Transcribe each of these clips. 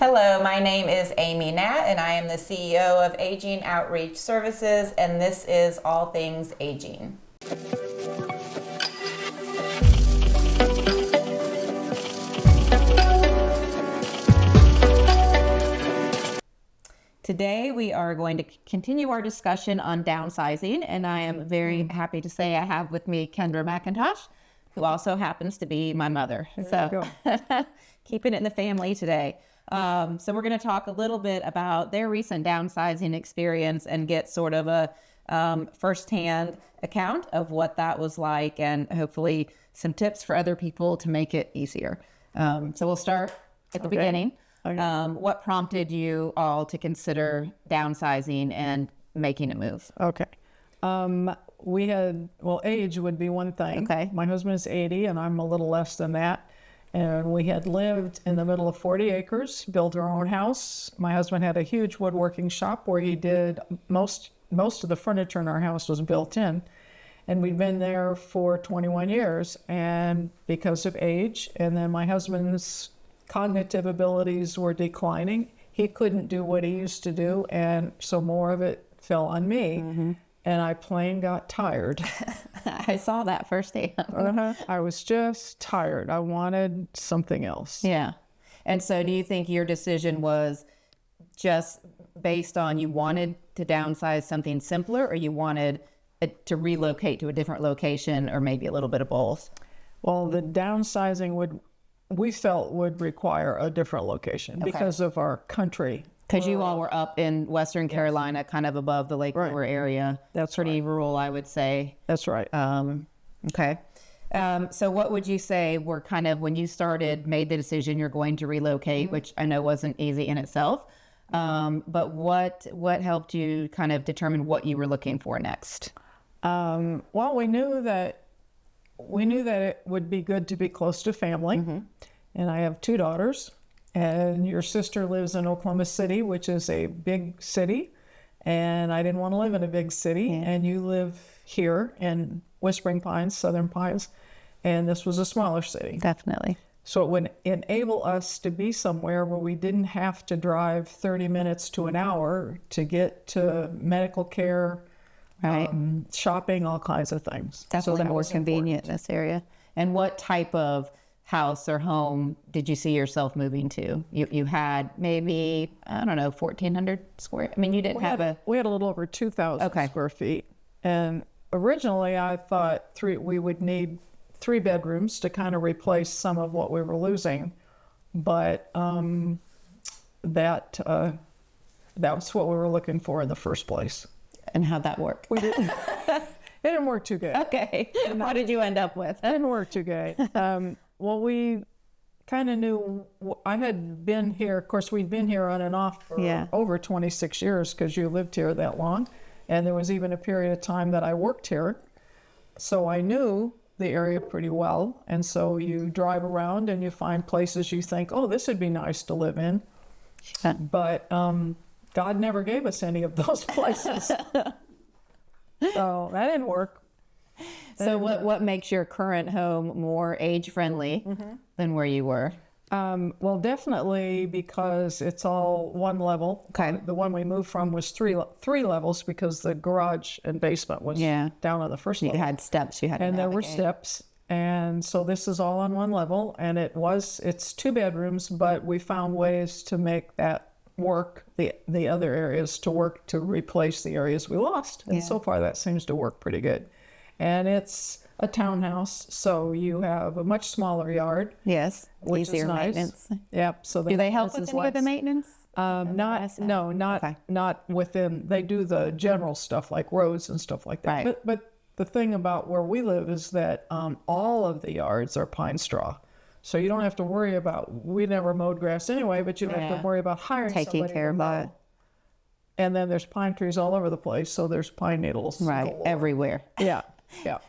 Hello, my name is Amy Natt, and I am the CEO of Aging Outreach Services, and this is All Things Aging. Today we are going to continue our discussion on downsizing, and I am very happy to say I have with me Kendra McIntosh, who also happens to be my mother. So keeping it in the family today. So we're going to talk a little bit about their recent downsizing experience and get sort of a firsthand account of what that was like, and hopefully some tips for other people to make it easier. So we'll start at the beginning. Okay. What prompted you all to consider downsizing and making a move? Okay. Age would be one thing. Okay. My husband is 80 and I'm a little less than that. And we had lived in the middle of 40 acres, built our own house. My husband had a huge woodworking shop where he did most of the furniture in our house was built in. And we'd been there for 21 years. And because of age, and then my husband's cognitive abilities were declining, he couldn't do what he used to do. And so more of it fell on me. Mm-hmm. And I plain got tired. I saw that firsthand. I was just tired. I wanted something else. Yeah. And so do you think your decision was just based on you wanted to downsize something simpler, or you wanted to relocate to a different location, or maybe a little bit of both? Well, the downsizing we felt would require a different location because of our country. Because you all were up in Western Carolina, kind of above the Lake Shore area. That's pretty rural, I would say. That's right. Okay. So what would you say were kind of, when you made the decision you're going to relocate, which I know wasn't easy in itself, but what helped you kind of determine what you were looking for next? Well, we knew that it would be good to be close to family. Mm-hmm. And I have 2 daughters. And your sister lives in Oklahoma City, which is a big city. And I didn't want to live in a big city. Yeah. And you live here in Whispering Pines, Southern Pines. And this was a smaller city. Definitely. So it would enable us to be somewhere where we didn't have to drive 30 minutes to an hour to get to medical care, right, shopping, all kinds of things. Definitely more convenient in this area. And what type of house or home did you see yourself moving to? You had maybe, I don't know, 1,400 square. I mean, you didn't we had a little over 2,000 square feet. And originally I thought we would need 3 bedrooms to kind of replace some of what we were losing. But that was what we were looking for in the first place. And how'd that work? We didn't. It didn't work too good. Okay. What did you end up with? It didn't work too good. Well, we kind of knew. I had been here. Of course, we'd been here on and off for over 26 years because you lived here that long. And there was even a period of time that I worked here. So I knew the area pretty well. And so you drive around and you find places you think, oh, this would be nice to live in. But God never gave us any of those places. So that didn't work. So what makes your current home more age-friendly than where you were? Well, definitely because it's all one level. Okay. The one we moved from was three levels because the garage and basement was down on the first level. You had steps you had to navigate. There were steps. And so this is all on one level. And it's 2 bedrooms, but we found ways to make that work, the other areas to work to replace the areas we lost. And so far that seems to work pretty good. And it's a townhouse, so you have a much smaller yard. Yes, which easier is nice. Maintenance. Yep. So do they help with any of the maintenance? Not within. They do the general stuff like roads and stuff like that. Right. But the thing about where we live is that all of the yards are pine straw. So you don't have to worry about, we never mowed grass anyway, but you don't have to worry about hiring taking somebody care of it. And then there's pine trees all over the place, so there's pine needles. Right, everywhere. Yeah.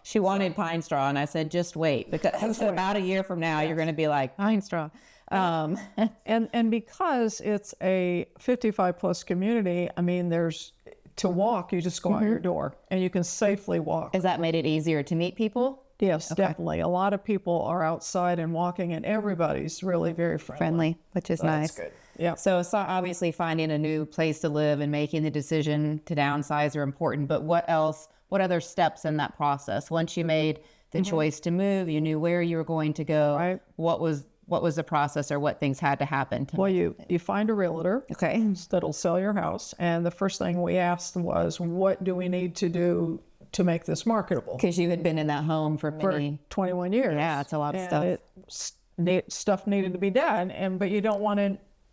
She wanted pine straw, and I said, just wait, because about a year from now, you're going to be like, pine straw. And because it's a 55-plus community, I mean, to walk, you just go out your door, and you can safely walk. Has that made it easier to meet people? Yes, definitely. A lot of people are outside and walking, and everybody's really very friendly. Which is So nice. that's good. Yeah. So obviously finding a new place to live and making the decision to downsize are important, but what other steps in that process? Once you made the choice to move, you knew where you were going to go. Right. What was the process, or what things had to happen? Well, you find a realtor Okay. that'll sell your house. And the first thing we asked was, what do we need to do to make this marketable? Because you had been in that home for many... 21 years. Yeah, it's a lot of And stuff. Stuff needed to be done. But you don't want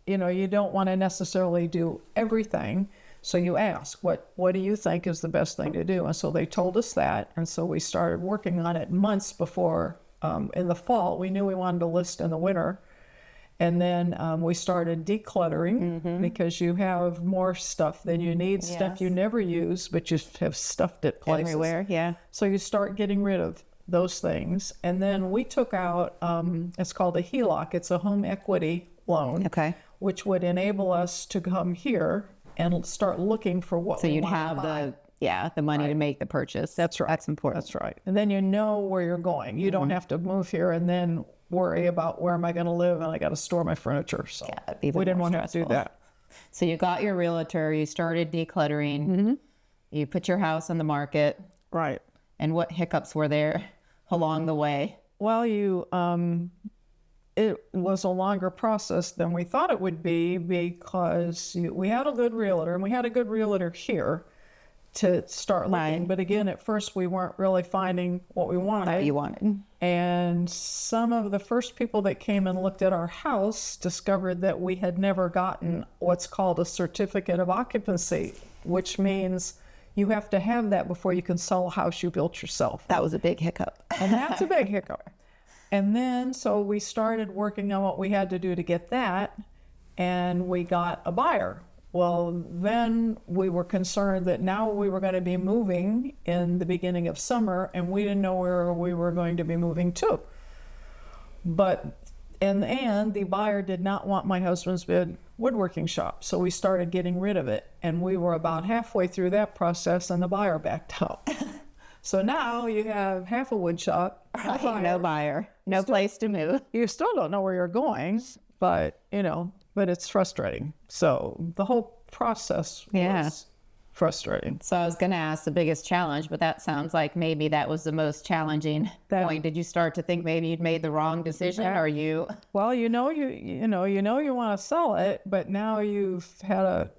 to necessarily do everything. So you ask, what do you think is the best thing to do? And so they told us that. And so we started working on it months before. In the fall, we knew we wanted to list in the winter. And then we started decluttering because you have more stuff than you need, stuff you never use, but you have stuffed it places. Everywhere, yeah. So you start getting rid of those things. And then we took out, it's called a HELOC. It's a home equity loan, Okay. which would enable us to come here and start looking for what So we you'd want to have buy. the money to make the purchase. That's right. That's important. That's right. And then you know where you're going. You don't have to move here and then worry about where am I going to live and I got to store my furniture. So that'd be even we didn't more want to do stressful. that. So you got your realtor, you started decluttering, you put your house on the market, Right. and what hiccups were there along the way? Well, it was a longer process than we thought it would be because we had a good realtor, and we had a good realtor here to start looking. Right. But again, at first we weren't really finding what we wanted. What you wanted. And some of the first people that came and looked at our house discovered that we had never gotten what's called a certificate of occupancy, which means you have to have that before you can sell a house you built yourself. That was a big hiccup. And that's a big hiccup. And then, so we started working on what we had to do to get that, and we got a buyer. Well, then we were concerned that now we were going to be moving in the beginning of summer, and we didn't know where we were going to be moving to. But in the end, the buyer did not want my husband's big woodworking shop, so we started getting rid of it. And we were about halfway through that process, and the buyer backed out. So now you have half a wood shop, No buyer, no place to move. you still don't know where you're going, but but it's frustrating. So the whole process was frustrating. So I was going to ask the biggest challenge, but that sounds like maybe that was the most challenging point. Did you start to think maybe you'd made the wrong decision, or you? Well, you want to sell it, but now you've had a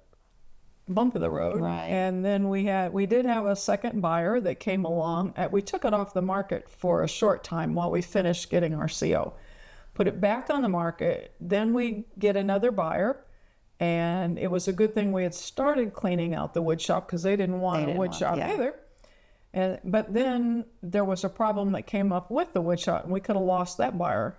bump in the road. Right. And then we did have a second buyer that came along. We took it off the market for a short time while we finished getting our CO. Put it back on the market. Then we get another buyer. And it was a good thing we had started cleaning out the wood shop because they didn't want a wood shop either. But then there was a problem that came up with the wood shop, and we could have lost that buyer.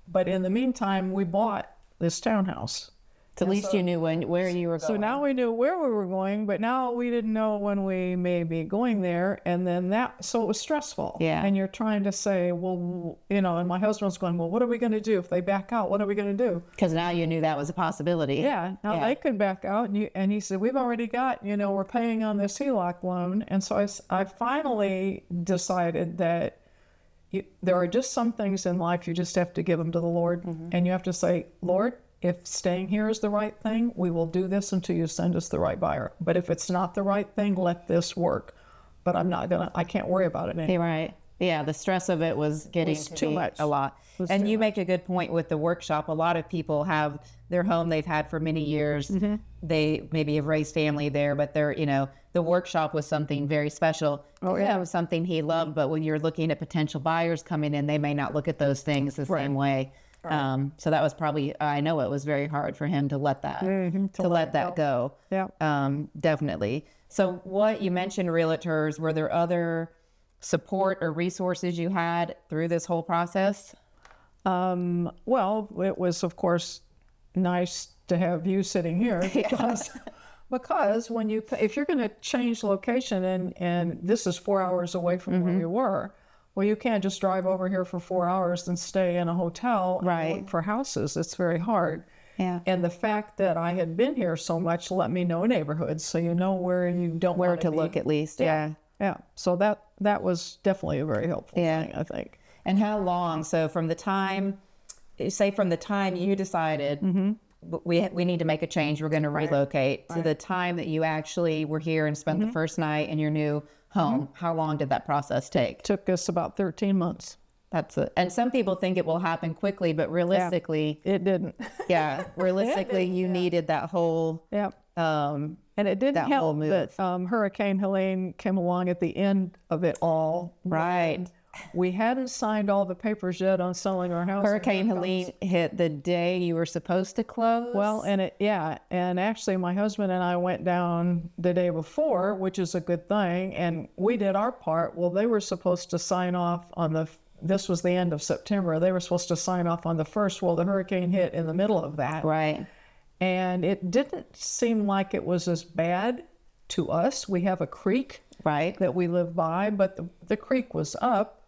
But in the meantime, we bought this townhouse. So at least you knew where you were going. So now we knew where we were going, but now we didn't know when we may be going there. And then so it was stressful. Yeah. And you're trying to say, well, and my husband's going, well, what are we going to do if they back out? What are we going to do? Because now you knew that was a possibility. Yeah. Now they could back out. And he said, we've already got, we're paying on this HELOC loan. And so I finally decided that there are just some things in life you just have to give them to the Lord. And you have to say, Lord, if staying here is the right thing, we will do this until you send us the right buyer. But if it's not the right thing, let this work. But I can't worry about it anymore. Right. Yeah, the stress of it was getting to too be much. a lot. And you make a good point with the workshop. A lot of people have their home they've had for many years. They maybe have raised family there, but the workshop was something very special. Oh, yeah. It was something he loved, but when you're looking at potential buyers coming in, they may not look at those things the same way. Right. So that was probably, I know it was very hard for him to let that, to let that go. Yeah. Definitely. So you mentioned realtors, were there other support or resources you had through this whole process? Well, it was, of course, nice to have you sitting here because if you're going to change location and this is 4 hours away from where you were, well, you can't just drive over here for 4 hours and stay in a hotel and look for houses. It's very hard. Yeah. And the fact that I had been here so much let me know neighborhoods, so you know where you don't Where want to be. look at least. Yeah. Yeah. So that was definitely a very helpful thing, I think. And how long? So from the time you decided we need to make a change, we're going to relocate, to the time that you actually were here and spent the first night in your new home, how long did that process take? Took us about 13 months. That's it. And some people think it will happen quickly, but realistically, it didn't. Realistically, you needed that whole. And it didn't help that Hurricane Helene came along at the end of it all. Right. We hadn't signed all the papers yet on selling our house. Hurricane Helene hit the day you were supposed to close. Well, and actually my husband and I went down the day before, which is a good thing, and we did our part. Well, they were supposed to sign off on this was the end of September. They were supposed to sign off on the 1st. Well, the hurricane hit in the middle of that. Right. And it didn't seem like it was as bad to us. We have a creek that we live by, but the creek was up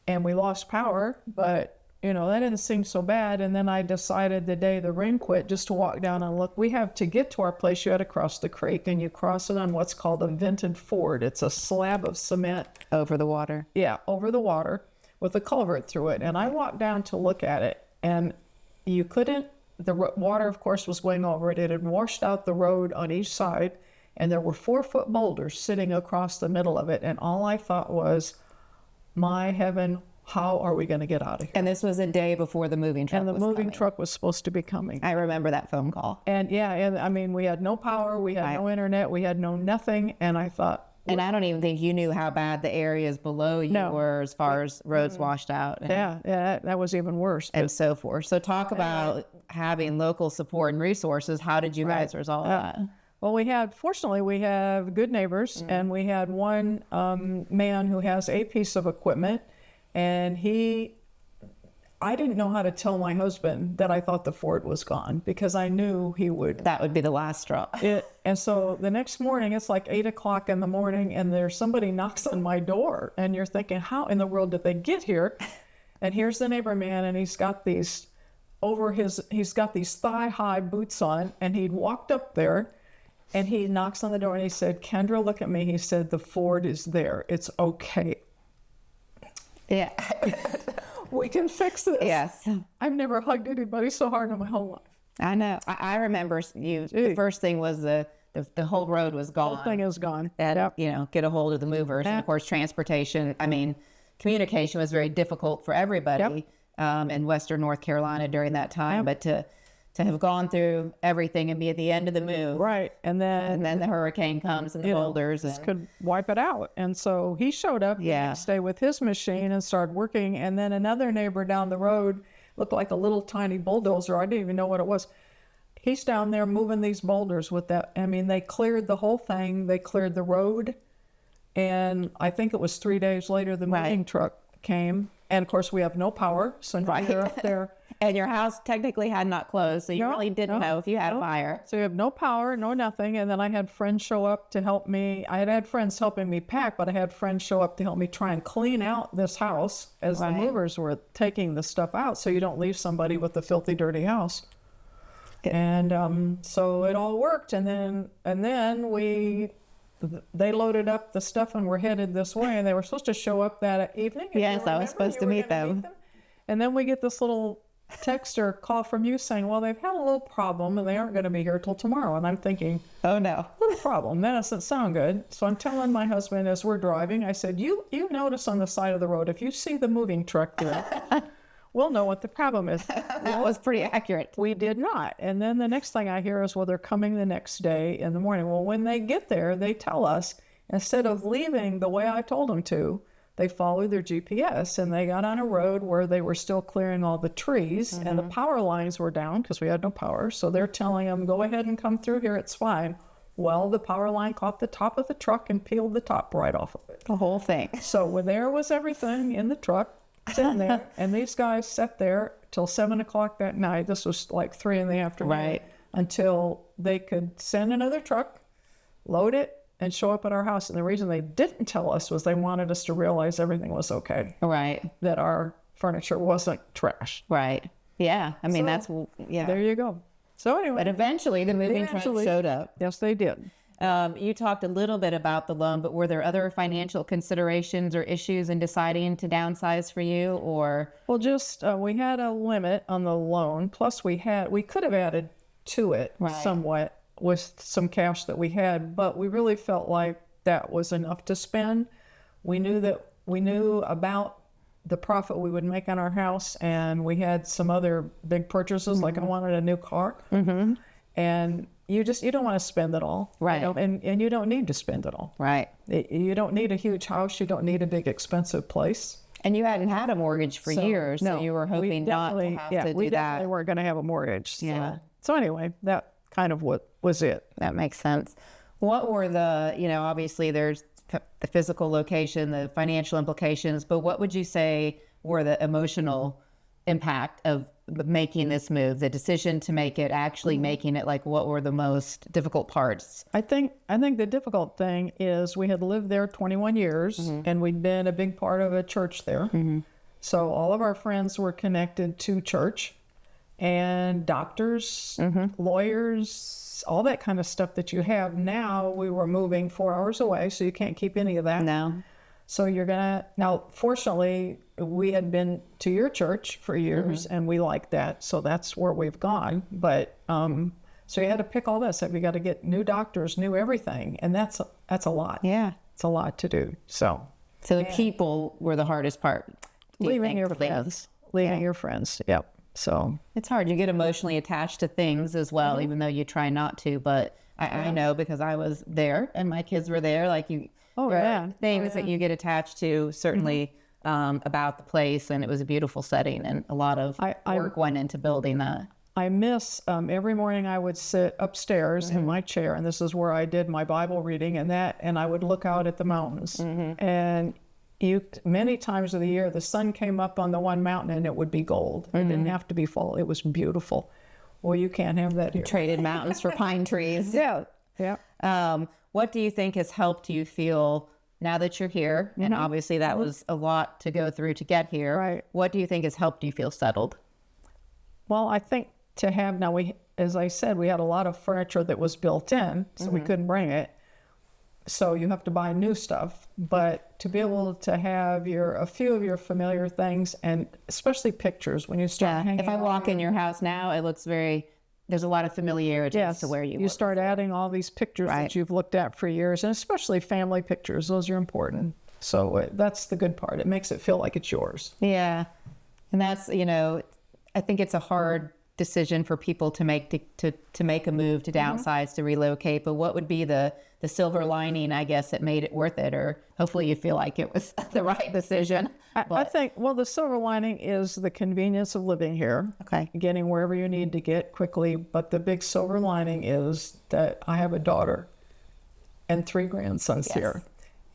and we lost power, but that didn't seem so bad. And then I decided the day the rain quit just to walk down and look. We have to get to our place, you had to cross the creek, and you cross it on what's called a vented ford. It's a slab of cement. Over the water. Yeah, over the water with a culvert through it. And I walked down to look at it, and you couldn't, the water, of course, was going over it. It had washed out the road on each side, and there were 4-foot boulders sitting across the middle of it. And all I thought was, my heaven, how are we going to get out of here? And this was a day before the moving truck was coming. And the moving truck was supposed to be coming. I remember that phone call. And I mean, we had no power, we had no internet, we had no nothing. And I thought... And I don't even think you knew how bad the areas below you were as far as roads washed out. And, that was even worse. And so forth. So talk about having local support and resources. How did you guys resolve that? Well, fortunately, we have good neighbors, and we had one man who has a piece of equipment, and I didn't know how to tell my husband that I thought the Ford was gone, because I knew he would. That would be the last straw. And so the next morning, it's like 8 o'clock in the morning, and there's somebody knocks on my door, and you're thinking, how in the world did they get here? And here's the neighbor man, and he's got these thigh-high boots on, and he'd walked up there, and he knocks on the door, and he said, Kendra, look at me. He said, the Ford is there. It's okay. Yeah. We can fix this. Yes. I've never hugged anybody so hard in my whole life. I know. I remember the first thing was the whole road was gone. The whole thing is gone. And, get a hold of the movers. And of course, transportation. I mean, communication was very difficult for everybody in Western North Carolina during that time. But to have gone through everything and be at the end of the move. Right. And then the hurricane comes and the boulders. This could wipe it out. And so he showed up the next day with his machine and started working. And then another neighbor down the road looked like a little tiny bulldozer. I didn't even know what it was. He's down there moving these boulders with that. I mean, they cleared the whole thing. They cleared the road. And I think it was 3 days later, the moving truck came. And of course, we have no power. So you're up there. And your house technically had not closed, so you really didn't know if you had a fire. So you have no power, no nothing. And then I had friends show up to help me. I had friends helping me pack, but I had friends show up to help me try and clean out this house as the movers were taking the stuff out, so you don't leave somebody with a filthy, dirty house. And so it all worked. And then they loaded up the stuff and were headed this way. And they were supposed to show up that evening. Yes, I was supposed to meet them. And then we get this little text or call from you saying, well, they've had a little problem and they aren't going to be here till tomorrow. And I'm thinking, oh no, little problem. That doesn't sound good. So I'm telling my husband as we're driving, I said, you notice on the side of the road, if you see the moving truck there, we'll know what the problem is. That was pretty accurate. We did not. And then the next thing I hear is, well, they're coming the next day in the morning. Well, when they get there, they tell us, instead of leaving the way I told them to, they followed their GPS and they got on a road where they were still clearing all the trees and the power lines were down because we had no power. So they're telling them, go ahead and come through here. It's fine. Well, the power line caught the top of the truck and peeled the top right off of it. The whole thing. So there was everything in the truck sitting there. And these guys sat there till 7 o'clock that night. This was like 3 in the afternoon. Right. Until they could send another truck, load it, and show up at our house. And the reason they didn't tell us was they wanted us to realize everything was okay. Right. That our furniture wasn't trash. Right. Yeah. I mean, So, yeah. There you go. So anyway. But eventually the moving truck showed up. Yes, they did. You talked a little bit about the loan, but were there other financial considerations or issues in deciding to downsize for you, or? Well, just we had a limit on the loan. Plus, we could have added to it somewhat with some cash that we had, but we really felt like that was enough to spend. We knew about the profit we would make on our house, and we had some other big purchases, like I wanted a new car, and you don't want to spend it all, right? And you don't need to spend it all, right? You don't need a huge house. You don't need a big expensive place. And you hadn't had a mortgage for years, so you were hoping not to have to do that. We definitely weren't going to have a mortgage. So anyway, that kind of what was it. That makes sense. What were the, obviously there's the physical location, the financial implications, but what would you say were the emotional impact of making this move, the decision to make it, actually making it? Like, what were the most difficult parts? I think the difficult thing is we had lived there 21 years and we'd been a big part of a church there. So all of our friends were connected to church, and doctors, lawyers, all that kind of stuff that you have. Now we were moving 4 hours away, so you can't keep any of that. No. So now, fortunately, we had been to your church for years and we liked that. So that's where we've gone. But, so you had to pick all this up. You got to get new doctors, new everything. And that's a lot. Yeah. It's a lot to do. So the people were the hardest part. Leaving your friends. Leaving your friends. Yep. So it's hard. You get emotionally attached to things as well, even though you try not to. But I know, because I was there and my kids were there. Like things that you get attached to, certainly about the place. And it was a beautiful setting, and a lot of work went into building that. I miss every morning I would sit upstairs in my chair, and this is where I did my Bible reading and I would look out at the mountains. And many times of the year, the sun came up on the one mountain and it would be gold. It didn't have to be full. It was beautiful. Well, you can't have that here. Traded mountains for pine trees. Yeah. What do you think has helped you feel now that you're here? And obviously that was a lot to go through to get here. Right. What do you think has helped you feel settled? Well, I think to have now, as I said, we had a lot of furniture that was built in, so we couldn't bring it. So you have to buy new stuff, but to be able to have a few of your familiar things, and especially pictures when you start hanging. If I walk in your house now, it looks there's a lot of familiarity as to where you start adding all these pictures that you've looked at for years, and especially family pictures. Those are important. So that's the good part. It makes it feel like it's yours. Yeah. And that's, I think it's a hard decision for people to make to make a move, to downsize, to relocate. But what would be the silver lining, I guess, that made it worth it? Or hopefully you feel like it was the right decision. I think, the silver lining is the convenience of living here. Okay. Getting wherever you need to get quickly. But the big silver lining is that I have a daughter and 3 grandsons here.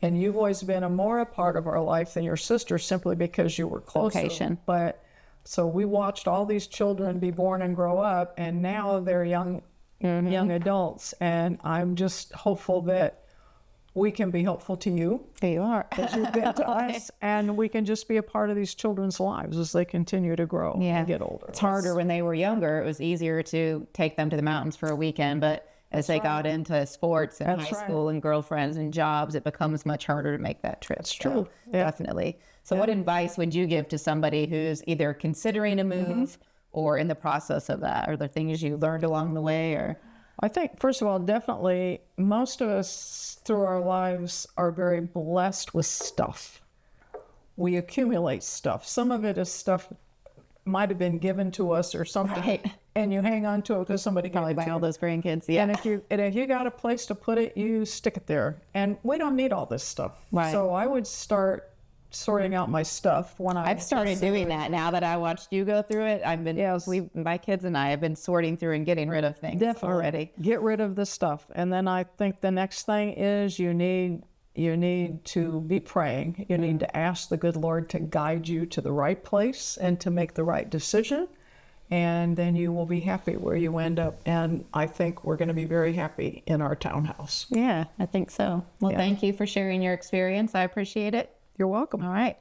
And you've always been a part of our life than your sister, simply because you were closer. Location. But so we watched all these children be born and grow up, and now they're young adults. And I'm just hopeful that we can be helpful to you. There you are. As you've been to us, and we can just be a part of these children's lives as they continue to grow and get older. It's harder when they were younger. It was easier to take them to the mountains for a weekend, but as they got into sports and high school and girlfriends and jobs, it becomes much harder to make that trip. That's true. Definitely. So what advice would you give to somebody who's either considering a move or in the process of that? Are there things you learned along the way? Or I think, first of all, definitely most of us through our lives are very blessed with stuff. We accumulate stuff. Some of it is stuff might have been given to us or something, and you hang on to it because somebody probably by all those grandkids. Yeah. And if you got a place to put it, you stick it there. And we don't need all this stuff. Right. So I would start sorting out my stuff when I've started doing that now that I watched you go through it. I've been my kids and I have been sorting through and getting rid of things already. Get rid of the stuff. And then I think the next thing is you need to be praying. You need to ask the good Lord to guide you to the right place and to make the right decision. And then you will be happy where you end up. And I think we're going to be very happy in our townhouse. Yeah, I think so. Well, thank you for sharing your experience. I appreciate it. You're welcome. All right.